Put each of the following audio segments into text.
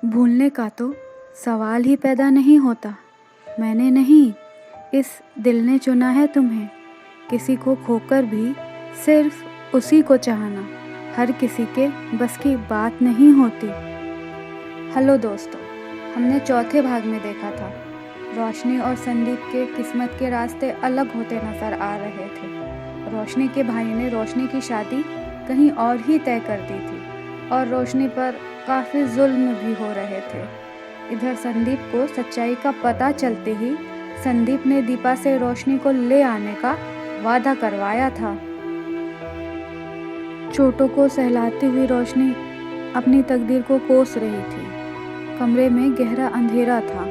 भूलने का तो सवाल ही पैदा नहीं होता। मैंने नहीं, इस दिल ने चुना है तुम्हें। किसी को खोकर भी सिर्फ उसी को चाहना हर किसी के बस की बात नहीं होती। हेलो दोस्तों, हमने चौथे भाग में देखा था रोशनी और संदीप के किस्मत के रास्ते अलग होते नजर आ रहे थे। रोशनी के भाई ने रोशनी की शादी कहीं और ही तय कर दी थी और रोशनी पर काफ़ी जुल्म भी हो रहे थे। इधर संदीप को सच्चाई का पता चलते ही संदीप ने दीपा से रोशनी को ले आने का वादा करवाया था। चोटों को सहलाती हुई रोशनी अपनी तकदीर को कोस रही थी। कमरे में गहरा अंधेरा था।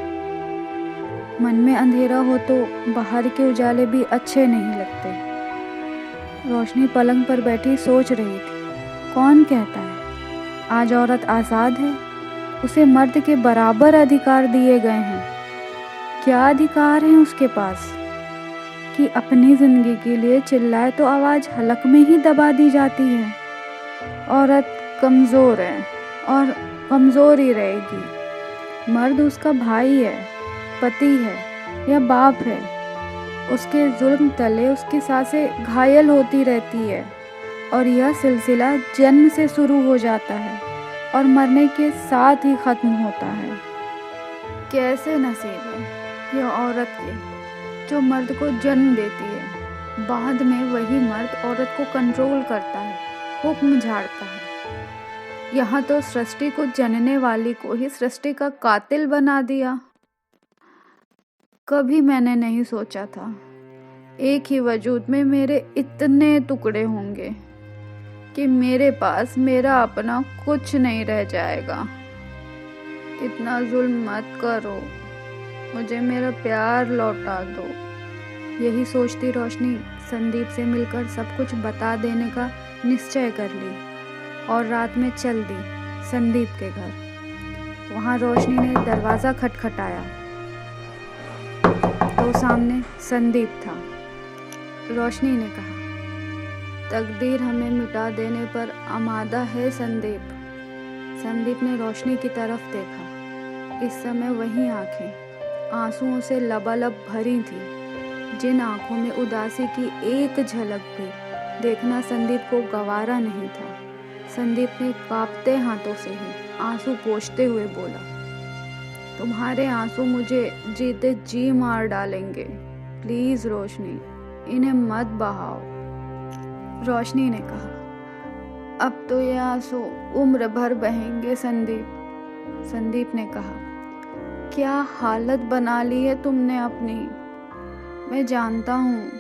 मन में अंधेरा हो तो बाहर के उजाले भी अच्छे नहीं लगते। रोशनी पलंग पर बैठी सोच रही थी, कौन कहता है आज औरत आज़ाद है? उसे मर्द के बराबर अधिकार दिए गए हैं। क्या अधिकार है उसके पास कि अपनी ज़िंदगी के लिए चिल्लाए तो आवाज़ हलक में ही दबा दी जाती है। औरत कमज़ोर है और कमज़ोर ही रहेगी। मर्द उसका भाई है, पति है या बाप है। उसके जुल्म तले उसकी सांसें घायल होती रहती है और यह सिलसिला जन्म से शुरू हो जाता है और मरने के साथ ही ख़त्म होता है। कैसे नसीब है यह औरत के जो मर्द को जन्म देती है। बाद में वही मर्द औरत को कंट्रोल करता है, हुक्म झाड़ता है। यहाँ तो सृष्टि को जनने वाली को ही सृष्टि का कातिल बना दिया। कभी मैंने नहीं सोचा था एक ही वजूद में मेरे इतने टुकड़े होंगे कि मेरे पास मेरा अपना कुछ नहीं रह जाएगा। इतना जुल्म मत करो, मुझे मेरा प्यार लौटा दो। यही सोचती रोशनी संदीप से मिलकर सब कुछ बता देने का निश्चय कर ली और रात में चल दी संदीप के घर। वहाँ रोशनी ने दरवाज़ा खटखटाया तो सामने संदीप था। रोशनी ने कहा, तकदीर हमें मिटा देने पर आमादा है संदीप। संदीप ने रोशनी की तरफ देखा। इस समय वही आंखें आंसुओं से लबालब भरी थी। जिन आंखों में उदासी की एक झलक भी देखना संदीप को गवारा नहीं था। संदीप ने कांपते हाथों से ही आंसू पोंछते हुए बोला, तुम्हारे आंसू मुझे जीते जी मार डालेंगे। प्लीज़ रोशनी, इन्हें मत बहाओ। रोशनी ने कहा, अब तो ये आंसू उम्र भर बहेंगे संदीप। संदीप ने कहा, क्या हालत बना ली है तुमने अपनी। मैं जानता हूँ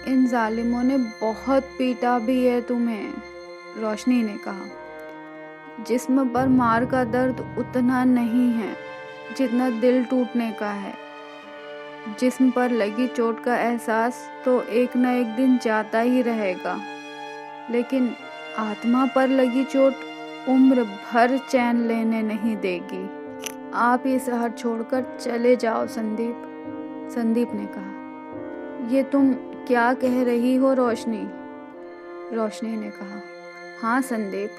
इन जालिमों ने बहुत पीटा भी है तुम्हें। रोशनी ने कहा, जिस्म पर मार का दर्द उतना नहीं है जितना दिल टूटने का है। जिस्म पर लगी चोट का एहसास तो एक न एक दिन जाता ही रहेगा, लेकिन आत्मा पर लगी चोट उम्र भर चैन लेने नहीं देगी। आप ये शहर छोड़कर चले जाओ संदीप। संदीप ने कहा, ये तुम क्या कह रही हो रोशनी? रोशनी ने कहा, हाँ संदीप,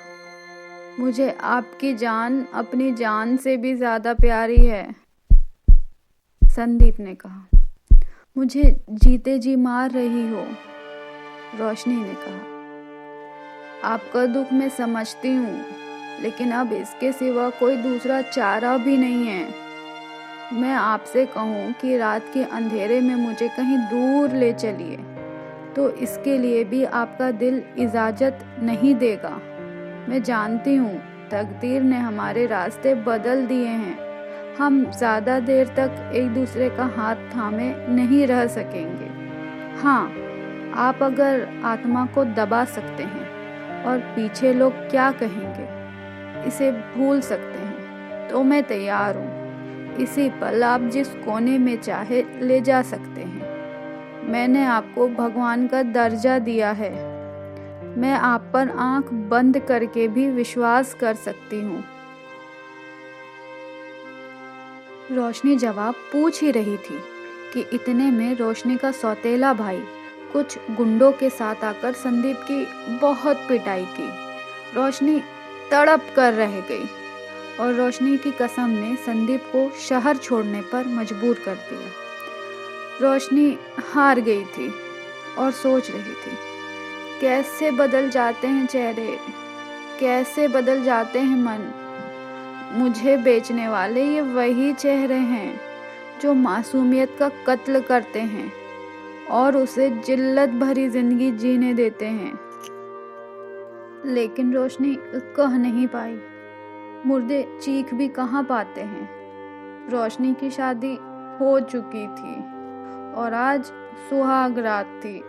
मुझे आपकी जान अपनी जान से भी ज़्यादा प्यारी है। संदीप ने कहा, मुझे जीते जी मार रही हो। रोशनी ने कहा, आपका दुख मैं समझती हूँ, लेकिन अब इसके सिवा कोई दूसरा चारा भी नहीं है। मैं आपसे कहूँ कि रात के अंधेरे में मुझे कहीं दूर ले चलिए तो इसके लिए भी आपका दिल इजाज़त नहीं देगा। मैं जानती हूँ तकदीर ने हमारे रास्ते बदल दिए हैं। हम ज़्यादा देर तक एक दूसरे का हाथ थामे नहीं रह सकेंगे। हाँ, आप अगर आत्मा को दबा सकते हैं और पीछे लोग क्या कहेंगे इसे भूल सकते हैं तो मैं तैयार हूँ। इसी पल आप जिस कोने में चाहे ले जा सकते हैं। मैंने आपको भगवान का दर्जा दिया है। मैं आप पर आंख बंद करके भी विश्वास कर सकती हूँ। रोशनी जवाब पूछ ही रही थी कि इतने में रोशनी का सौतेला भाई कुछ गुंडों के साथ आकर संदीप की बहुत पिटाई की। रोशनी तड़प कर रह गई और रोशनी की कसम ने संदीप को शहर छोड़ने पर मजबूर कर दिया। रोशनी हार गई थी और सोच रही थी, कैसे बदल जाते हैं चेहरे, कैसे बदल जाते हैं मन। मुझे बेचने वाले ये वही चेहरे हैं जो मासूमियत का कत्ल करते हैं और उसे जिल्लत भरी जिंदगी जीने देते हैं। लेकिन रोशनी कह नहीं पाई। मुर्दे चीख भी कहाँ पाते हैं। रोशनी की शादी हो चुकी थी और आज सुहाग रात थी।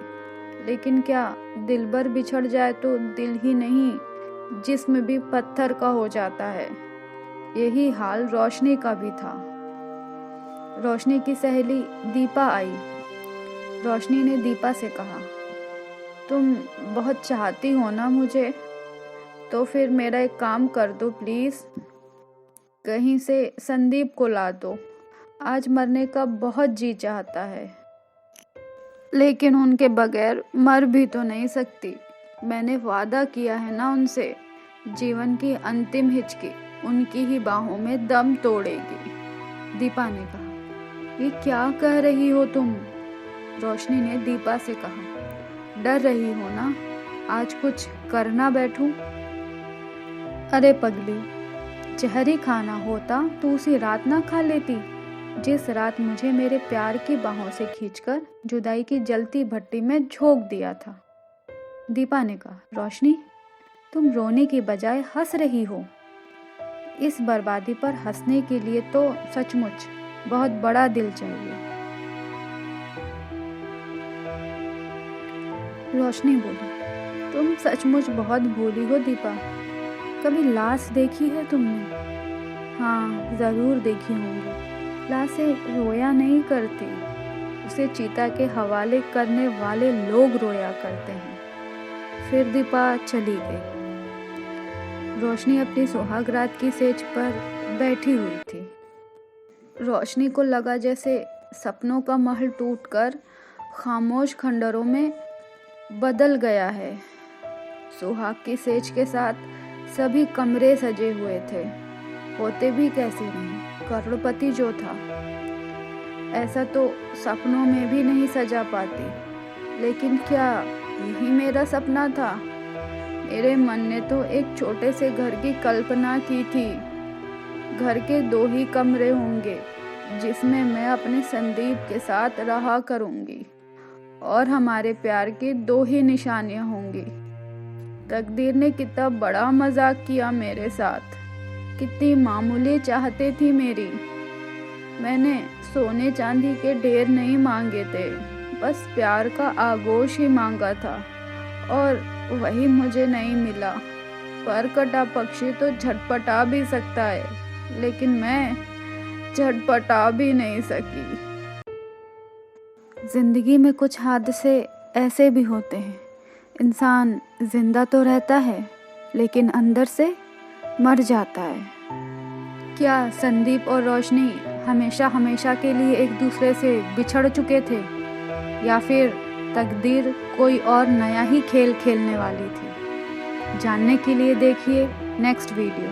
लेकिन क्या दिलबर बिछड़ जाए तो दिल ही नहीं, जिस्म भी पत्थर का हो जाता है। यही हाल रोशनी का भी था। रोशनी की सहेली दीपा आई। रोशनी ने दीपा से कहा, तुम बहुत चाहती हो ना मुझे, तो फिर मेरा एक काम कर दो प्लीज़, कहीं से संदीप को ला दो। आज मरने का बहुत जी चाहता है, लेकिन उनके बगैर मर भी तो नहीं सकती। मैंने वादा किया है ना उनसे, जीवन की अंतिम हिचकी उनकी ही बाहों में दम तोड़ेगी। दीपा ने कहा, ये क्या कह रही हो तुम? रोशनी ने दीपा से कहा, डर रही हो ना, आज कुछ करना बैठूं? अरे पगली, जहरी खाना होता तो उसी रात ना खा लेती, जिस रात मुझे मेरे प्यार की बाहों से खींचकर जुदाई की जलती भट्टी में झोंक दिया था। दीपा ने कहा, रोशनी, तुम रोने की बजाय हंस रही हो। इस बर्बादी पर हंसने के लिए तो सचमुच बहुत बड़ा दिल चाहिए। रोशनी बोली, तुम सचमुच बहुत भोली हो दीपा। कभी लाश देखी है तुमने? हाँ, ज़रूर देखी होंगी। लाशें रोया नहीं करती, उसे चीता के हवाले करने वाले लोग रोया करते हैं। फिर दीपा चली गई। रोशनी अपनी सुहागरात की सेज पर बैठी हुई थी। रोशनी को लगा जैसे सपनों का महल टूटकर खामोश खंडरों में बदल गया है। सुहाग की सेज के साथ सभी कमरे सजे हुए थे। होते भी कैसे नहीं, करोड़पति जो था, ऐसा तो सपनों में भी नहीं सजा पाती। लेकिन क्या यही मेरा सपना था? मेरे मन ने तो एक छोटे से घर की कल्पना की थी। घर के 2 ही कमरे होंगे जिसमें मैं अपने संदीप के साथ रहा करूंगी और हमारे प्यार की 2 ही निशानियां होंगी। तकदीर ने कितना बड़ा मजाक किया मेरे साथ। कितनी मामूली चाहते थी मेरी। मैंने सोने चांदी के ढेर नहीं मांगे थे, बस प्यार का आगोश ही मांगा था और वही मुझे नहीं मिला। पर कटा पक्षी तो झटपटा भी सकता है, लेकिन मैं झटपटा भी नहीं सकी। जिंदगी में कुछ हादसे ऐसे भी होते हैं, इंसान जिंदा तो रहता है लेकिन अंदर से मर जाता है। क्या संदीप और रोशनी हमेशा हमेशा के लिए एक दूसरे से बिछड़ चुके थे, या फिर तकदीर कोई और नया ही खेल खेलने वाली थी? जानने के लिए देखिए नेक्स्ट वीडियो।